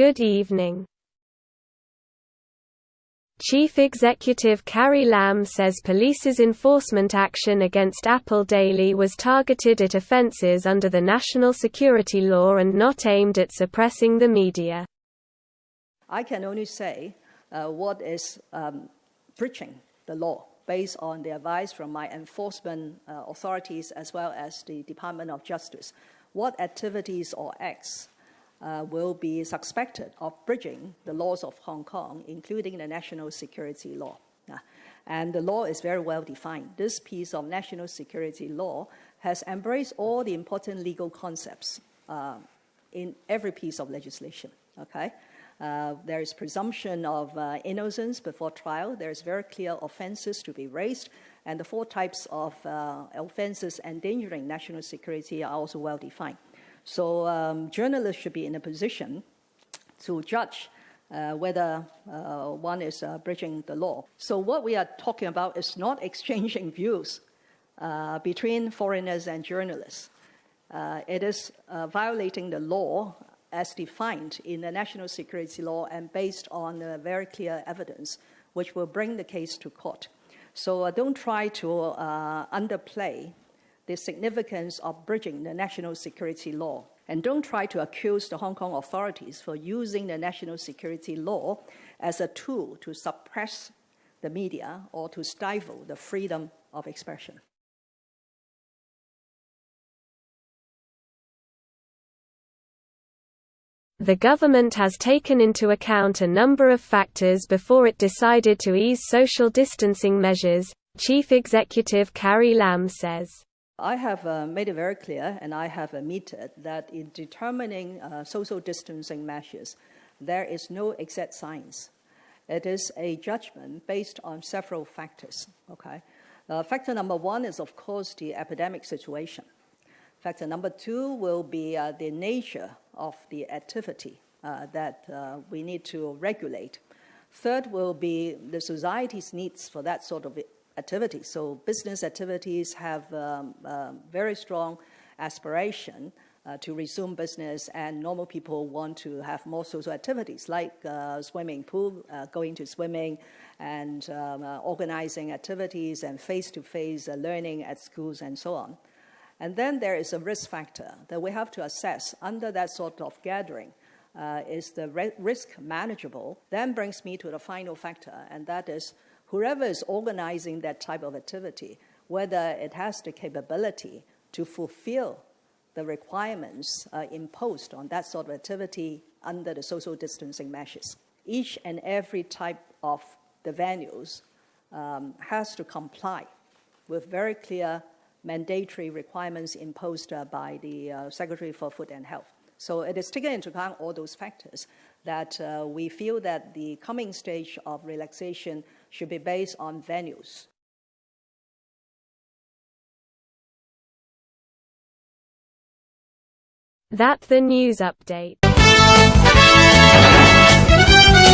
Good evening. Chief Executive Carrie Lam says police's enforcement action against Apple daily was targeted at offences under the national security law and not aimed at suppressing the media. I can only say what is breaching the law based on the advice from my enforcement authorities as well as the Department of Justice. What activities or acts will be suspected of breaching the laws of Hong Kong, including the national security law. And the law is very well defined. This piece of national security law has embraced all the important legal concepts in every piece of legislation. Okay? There is presumption of innocence before trial. There is very clear offenses to be raised. And the 4 types of offenses endangering national security are also well defined. So journalists should be in a position to judge whether one is breaching the law. So what we are talking about is not exchanging views between foreigners and journalists. It is violating the law as defined in the national security law and based on very clear evidence, which will bring the case to court. So don't try to underplay the significance of breaching the national security law. And don't try to accuse the Hong Kong authorities for using the national security law as a tool to suppress the media or to stifle the freedom of expression. The government has taken into account a number of factors before it decided to ease social distancing measures, Chief Executive Carrie Lam says. I have made it very clear, and I have admitted that in determining social distancing measures, there is no exact science. It is a judgment based on several factors. Okay? Factor number 1 is, of course, the epidemic situation. Factor number 2 will be the nature of the activity that we need to regulate. Third will be the society's needs for that sort of activities. So business activities have very strong aspiration to resume business, and normal people want to have more social activities like swimming pool, going to swimming, and organizing activities and face-to-face learning at schools and so on. And then there is a risk factor that we have to assess under that sort of gathering. Is the risk manageable? Then brings me to the final factor, and that is whoever is organizing that type of activity, whether it has the capability to fulfill the requirements imposed on that sort of activity under the social distancing measures. Each and every type of the venues has to comply with very clear mandatory requirements imposed by the Secretary for Food and Health. So it is taken into account all those factors that we feel that the coming stage of relaxation should be based on venues. That's the news update.